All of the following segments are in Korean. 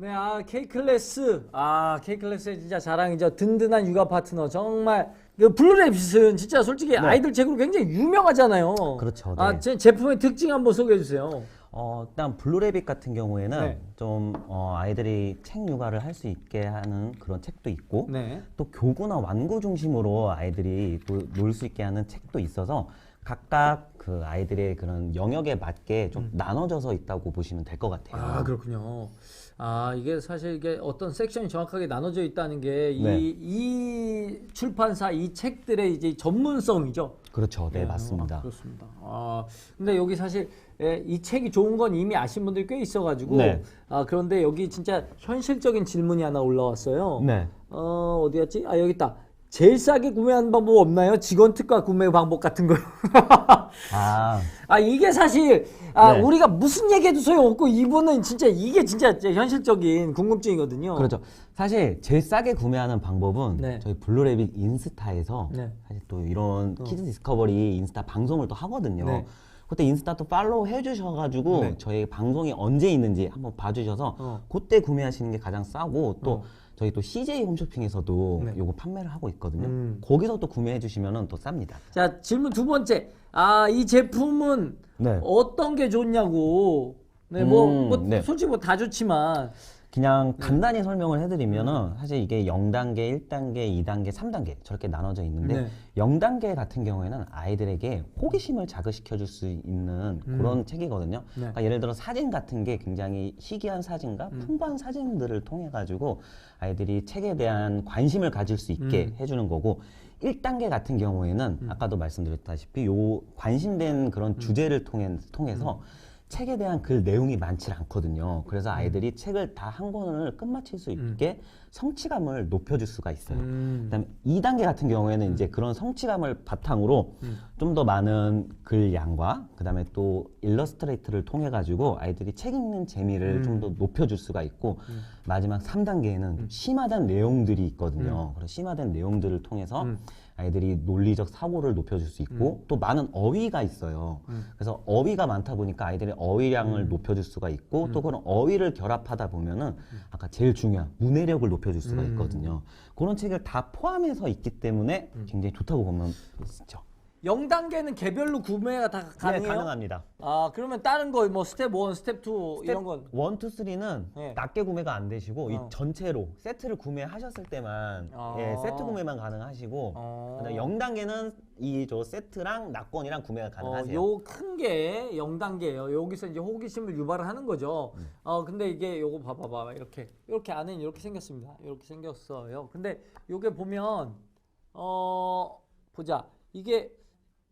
네, K클래스. K클래스의 진짜 자랑이죠. 든든한 육아 파트너. 정말. 그 블루레빗은 진짜 솔직히 아이들 책으로 굉장히 유명하잖아요. 그렇죠. 네. 제품의 특징 한번 소개해 주세요. 일단 블루레빗 같은 경우에는 네. 좀 아이들이 책 육아를 할 수 있게 하는 그런 책도 있고 네. 또 교구나 완구 중심으로 아이들이 놀 수 있게 하는 책도 있어서 각각 그 아이들의 그런 영역에 맞게 좀 나눠져서 있다고 보시면 될 것 같아요. 그렇군요. 이게 사실 이게 어떤 섹션이 정확하게 나눠져 있다는 게 네. 이 출판사 이 책들의 이제 전문성이죠. 그렇죠. 네, 맞습니다. 그렇습니다. 근데 여기 사실 이 책이 좋은 건 이미 아신 분들이 꽤 있어가지고 네. 그런데 여기 진짜 현실적인 질문이 하나 올라왔어요. 네. 어디였지? 여기 있다. 제일 싸게 구매하는 방법 없나요? 직원 특가 구매 방법 같은 거요. 이게 사실 네. 우리가 무슨 얘기해도 소용없고 이분은 진짜 이게 진짜 현실적인 궁금증이거든요. 그렇죠. 사실 제일 싸게 구매하는 방법은 네. 저희 블루레빗 인스타에서 네. 사실 또 이런 키즈 디스커버리 인스타 방송을 또 하거든요. 네. 그때 인스타 또 팔로우 해주셔가지고 네. 저희 방송이 언제 있는지 한번 봐주셔서 그때 구매하시는 게 가장 싸고 또 저희 또 CJ 홈쇼핑에서도 네. 요거 판매를 하고 있거든요. 거기서 또 구매해 주시면 또 쌉니다. 자, 질문 두 번째. 이 제품은 네. 어떤 게 좋냐고. 네, 네. 솔직히 뭐 다 좋지만. 그냥 간단히 설명을 해드리면은 사실 이게 0단계, 1단계, 2단계, 3단계 저렇게 나눠져 있는데 네. 0단계 같은 경우에는 아이들에게 호기심을 자극시켜 줄 수 있는 그런 책이거든요. 그러니까 예를 들어 사진 같은 게 굉장히 희귀한 사진과 풍부한 사진들을 통해 가지고 아이들이 책에 대한 관심을 가질 수 있게 해주는 거고 1단계 같은 경우에는 아까도 말씀드렸다시피 요 관심된 그런 주제를 통해서 책에 대한 그 내용이 많지 않거든요. 그래서 아이들이 책을 다 한 권을 끝마칠 수 있게 성취감을 높여줄 수가 있어요. 그다음에 2단계 같은 경우에는 이제 그런 성취감을 바탕으로 좀 더 많은 글량과 그다음에 또 일러스트레이트를 통해 가지고 아이들이 책 읽는 재미를 좀 더 높여줄 수가 있고 마지막 3단계에는 심화된 내용들이 있거든요. 그래서 심화된 내용들을 통해서 아이들이 논리적 사고를 높여줄 수 있고 또 많은 어휘가 있어요. 그래서 어휘가 많다 보니까 아이들의 어휘량을 높여줄 수가 있고 또 그런 어휘를 결합하다 보면은 아까 제일 중요한 문해력을 높여줄 수가 있거든요. 그런 책을 다 포함해서 있기 때문에 굉장히 좋다고 보면 있죠. 0단계는 개별로 구매가 다 가능해요? 네, 가능합니다. 그러면 다른 거 뭐 스텝 1, 스텝 2 이런 건 1, 2, 3는 네. 낮게 구매가 안 되시고 이 전체로 세트를 구매하셨을 때만 세트 구매만 가능하시고 그다음에 0단계는 이 저 세트랑 낙권이랑 구매가 가능하세요. 요 큰 게 0단계예요. 여기서 이제 호기심을 유발을 하는 거죠. 근데 이게 요거 봐봐. 이렇게 안에는 이렇게 생겼습니다. 이렇게 생겼어요. 근데 요게 보면 보자. 이게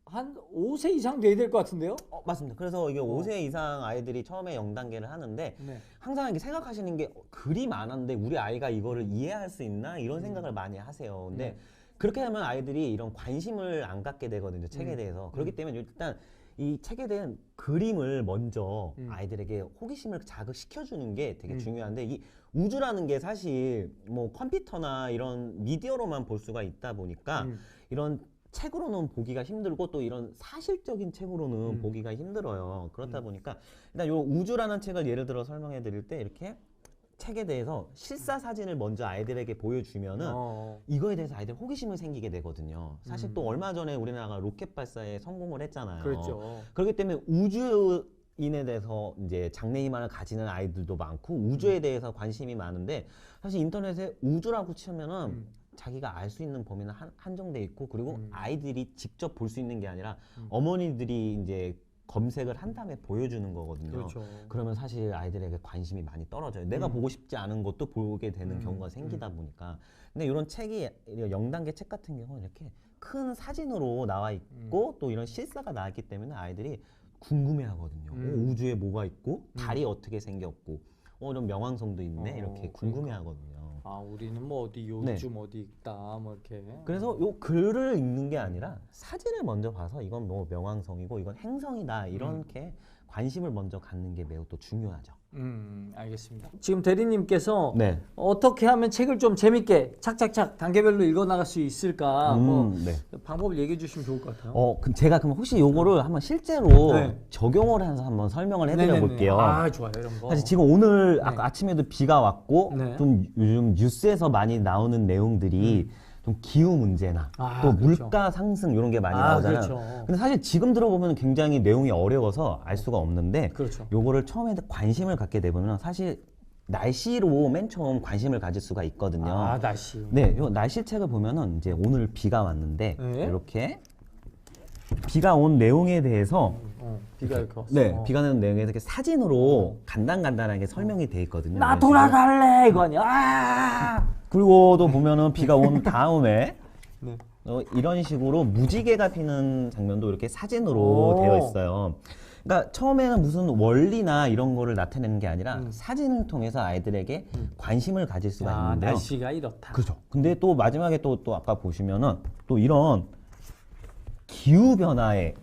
한 5세 이상 돼야 될 것 같은데요? 맞습니다. 그래서 이게 5세 이상 아이들이 처음에 0단계를 하는데 네. 항상 이렇게 생각하시는 게 글이 많은데 우리 아이가 이거를 이해할 수 있나 이런 생각을 많이 하세요. 근데 그렇게 하면 아이들이 이런 관심을 안 갖게 되거든요. 책에 대해서. 그렇기 때문에 일단 이 책에 대한 그림을 먼저 아이들에게 호기심을 자극시켜주는 게 되게 중요한데 이 우주라는 게 사실 뭐 컴퓨터나 이런 미디어로만 볼 수가 있다 보니까 이런 책으로는 보기가 힘들고 또 이런 사실적인 책으로는 보기가 힘들어요. 그렇다 보니까 일단 요 우주라는 책을 예를 들어 설명해 드릴 때 이렇게 책에 대해서 실사 사진을 먼저 아이들에게 보여주면은 이거에 대해서 아이들 호기심을 생기게 되거든요. 사실 또 얼마 전에 우리나라가 로켓 발사에 성공을 했잖아요. 그렇죠. 그렇기 때문에 우주인에 대해서 이제 장래희망을 가지는 아이들도 많고 우주에 대해서 관심이 많은데 사실 인터넷에 우주라고 치면은 자기가 알 수 있는 범위는 한정돼 있고 그리고 아이들이 직접 볼 수 있는 게 아니라 어머니들이 이제 검색을 한 다음에 보여주는 거거든요. 그렇죠. 그러면 사실 아이들에게 관심이 많이 떨어져요. 내가 보고 싶지 않은 것도 보게 되는 경우가 생기다 보니까. 근데 이런 책이 0단계 책 같은 경우는 이렇게 큰 사진으로 나와 있고 또 이런 실사가 나왔기 때문에 아이들이 궁금해 하거든요. 우주에 뭐가 있고 달이 어떻게 생겼고 이런 명왕성도 있네 이렇게 궁금해 하거든요. 우리는 뭐 어디 요즘 어디 있다 뭐 이렇게. 그래서 요 글을 읽는 게 아니라 사진을 먼저 봐서 이건 뭐 명왕성이고 이건 행성이다 이렇게 관심을 먼저 갖는 게 매우 또 중요하죠. 알겠습니다. 지금 대리님께서 네. 어떻게 하면 책을 좀 재밌게 착착착 단계별로 읽어나갈 수 있을까 뭐 네. 방법을 얘기해 주시면 좋을 것 같아요. 제가 그럼 혹시 요거를 한번 실제로 네. 적용을 해서 한번 설명을 해드려 네네네. 볼게요. 아, 좋아요. 이런 거. 사실 지금 오늘 네. 아까 아침에도 비가 왔고 네. 좀 요즘 뉴스에서 많이 나오는 내용들이 좀 기후 문제나 또 그렇죠. 물가 상승 이런 게 많이 나오잖아요. 그렇죠. 근데 사실 지금 들어보면 굉장히 내용이 어려워서 알 수가 없는데 그렇죠. 요거를 처음에 관심을 갖게 되면 사실 날씨로 맨 처음 관심을 가질 수가 있거든요. 아, 날씨. 네, 요 날씨책을 보면은 이제 오늘 비가 왔는데 네. 이렇게 비가 온 내용에 대해서 비가 이렇게 왔어. 네, 비가 오는 내용에 이렇게 사진으로 간단하게 설명이 돼 있거든요. 나 이런 식으로. 돌아갈래 이거 아니야. 아! 그리고 또 보면은 비가 온 다음에 네. 이런 식으로 무지개가 피는 장면도 이렇게 사진으로 오. 되어 있어요. 그러니까 처음에는 무슨 원리나 이런 거를 나타내는 게 아니라 사진을 통해서 아이들에게 관심을 가질 수가 아, 있는데요. 날씨가 이렇다. 그렇죠. 근데 또 마지막에 또 아까 보시면은 또 이런 기후 변화에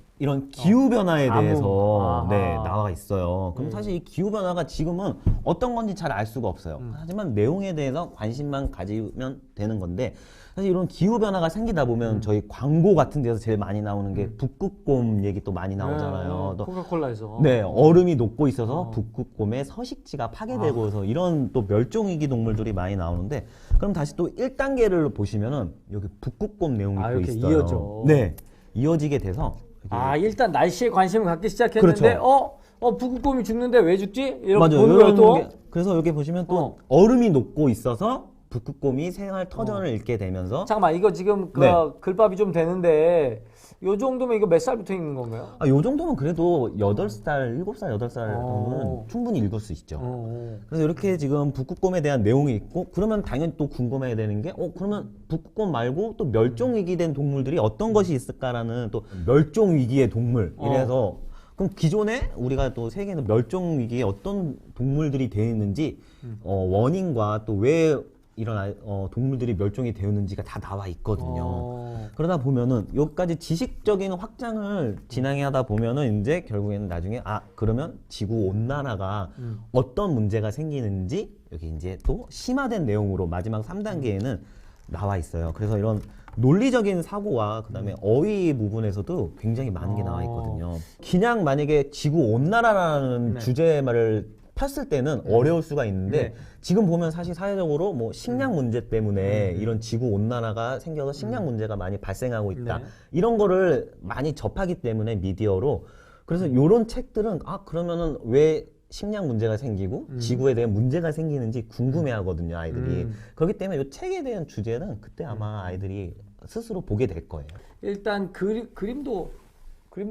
대해서 아하. 네, 나와 있어요. 그럼 사실 이 기후 변화가 지금은 어떤 건지 잘 알 수가 없어요. 하지만 내용에 대해서 관심만 가지면 되는 건데 사실 이런 기후 변화가 생기다 보면 저희 광고 같은 데서 제일 많이 나오는 게 북극곰 얘기 또 많이 나오잖아요. 또 코카콜라에서. 네, 얼음이 녹고 있어서 북극곰의 서식지가 파괴되고서 이런 또 멸종위기 동물들이 많이 나오는데 그럼 다시 또 1단계를 보시면은 여기 북극곰 내용이 또 이렇게 있어요. 이어져. 네, 이어지게 돼서 아, 일단 날씨에 관심을 갖기 시작했는데 그렇죠. 북극곰이 죽는데 왜 죽지? 이렇게 맞아요. 보는 거예요, 또. 그래서 여기 보시면 또 얼음이 녹고 있어서 북극곰이 생활 터전을 잃게 되면서 잠깐만, 이거 지금 네. 글밥이 좀 되는데 요 정도면 이거 몇 살부터 읽는 건가요? 요 정도면 그래도 8살, 7살, 8살 정도는 충분히 읽을 수 있죠. 그래서 이렇게 지금 북극곰에 대한 내용이 있고 그러면 당연히 또 궁금해야 되는 게 그러면 북극곰 말고 또 멸종위기된 동물들이 어떤 것이 있을까라는 또 멸종위기의 동물 이래서 그럼 기존에 우리가 또 세계에는 멸종위기에 어떤 동물들이 되어 있는지 원인과 또 왜 이런 동물들이 멸종이 되었는지가 다 나와 있거든요. 그러다 보면은 여기까지 지식적인 확장을 진행하다 보면은 이제 결국에는 나중에 그러면 지구 온난화가 어떤 문제가 생기는지 여기 이제 또 심화된 내용으로 마지막 3단계에는 나와 있어요. 그래서 이런 논리적인 사고와 그다음에 어휘 부분에서도 굉장히 많은 게 나와 있거든요. 그냥 만약에 지구 온난화라는 주제말을 폈을 때는 어려울 수가 있는데 지금 보면 사실 사회적으로 뭐 식량 문제 때문에 이런 지구 온난화가 생겨서 식량 문제가 많이 발생하고 있다. 이런 거를 많이 접하기 때문에 미디어로 그래서 이런 책들은 그러면은 왜 식량 문제가 생기고 지구에 대한 문제가 생기는지 궁금해 하거든요, 아이들이. 그렇기 때문에 이 책에 대한 주제는 그때 아마 아이들이 스스로 보게 될 거예요. 일단 그림도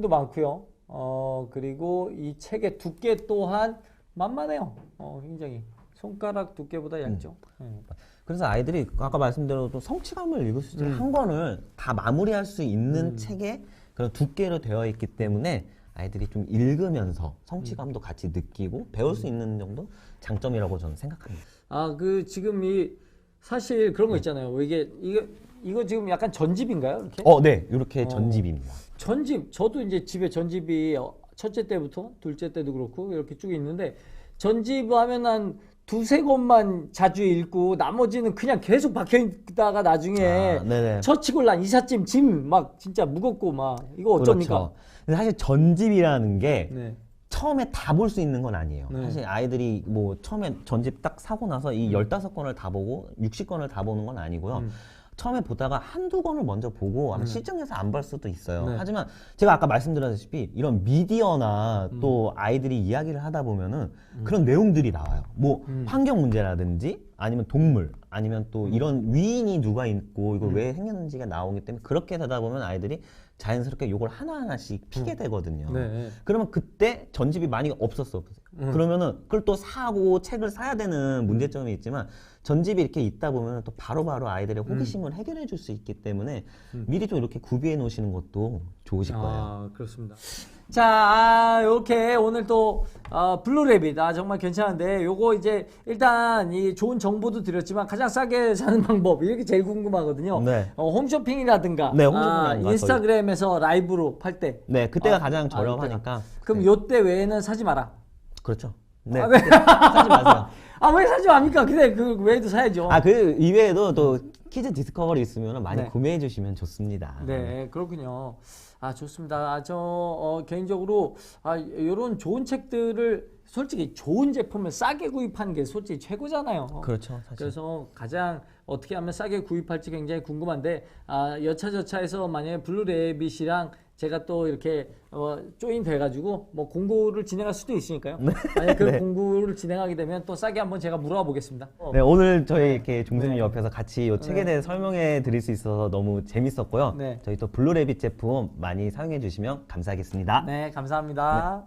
많고요. 그리고 이 책의 두께 또한 만만해요. 굉장히 손가락 두께보다 얇죠. 그래서 아이들이 아까 말씀드린 성취감을 읽을 수 있는 한 권을 다 마무리할 수 있는 책의 그런 두께로 되어 있기 때문에 아이들이 좀 읽으면서 성취감도 같이 느끼고 배울 수 있는 정도 장점이라고 저는 생각합니다. 지금 사실 그런 거 있잖아요. 이거 지금 약간 전집인가요? 이렇게? 네, 이렇게 전집입니다. 전집, 저도 이제 집에 전집이 첫째 때부터 둘째 때도 그렇고 이렇게 쭉 있는데 전집 하면 한 두세 권만 자주 읽고 나머지는 그냥 계속 박혀 있다가 나중에 처치곤란, 이삿짐, 짐 막 진짜 무겁고 막 이거 어쩝니까? 그렇죠. 근데 사실 전집이라는 게 처음에 다 볼 수 있는 건 아니에요. 사실 아이들이 뭐 처음에 전집 딱 사고 나서 이 15권을 다 보고 60권을 다 보는 건 아니고요. 처음에 보다가 한두 권을 먼저 보고 아마 실증해서 안 볼 수도 있어요. 하지만 제가 아까 말씀드렸다시피 이런 미디어나 또 아이들이 이야기를 하다 보면은 그런 내용들이 나와요. 뭐 환경 문제라든지 아니면 동물 아니면 또 이런 위인이 누가 있고 이거 왜 생겼는지가 나오기 때문에 그렇게 되다 보면 아이들이 자연스럽게 요걸 하나하나씩 피게 되거든요. 그러면 그때 전집이 많이 없었어. 그러면은 그걸 또 사고 책을 사야 되는 문제점이 있지만 전집이 이렇게 있다 보면 또 바로바로 아이들의 호기심을 해결해 줄 수 있기 때문에 미리 좀 이렇게 구비해 놓으시는 것도 좋으실 거예요. 그렇습니다. 자, 이렇게 오늘 또 블루래빗 정말 괜찮은데 요거 이제 일단 이 좋은 정보도 드렸지만 가장 싸게 사는 방법 이렇게 제일 궁금하거든요. 네. 홈쇼핑이라든가 네, 홈쇼핑이라든가 인스타그램에서 라이브로 팔 때. 네, 그때가 가장 저렴하니까. 그럼 네. 요때 외에는 사지 마라. 그렇죠. 네. 왜? 사지 마세요. 왜 사지 맙니까? 근데 그 외에도 사야죠. 그 이외에도 또 키즈 디스커버리 있으면 많이 네. 구매해 주시면 좋습니다. 네, 그렇군요. 좋습니다. 개인적으로 이런 좋은 책들을 솔직히 좋은 제품을 싸게 구입하는 게 솔직히 최고잖아요. 그렇죠. 사실. 그래서 가장 어떻게 하면 싸게 구입할지 굉장히 궁금한데 여차저차해서 만약에 블루래빗이랑 제가 또 이렇게 조인 돼가지고 뭐 공부를 진행할 수도 있으니까요. 만약 그 네. 공부를 진행하게 되면 또 싸게 한번 제가 물어봐 보겠습니다. 네, 오늘 저희 이렇게 종수님 네. 옆에서 같이 이 책에 대해 설명해 드릴 수 있어서 너무 재밌었고요. 네. 저희 또 블루래빗 제품 많이 사용해 주시면 감사하겠습니다. 네, 감사합니다.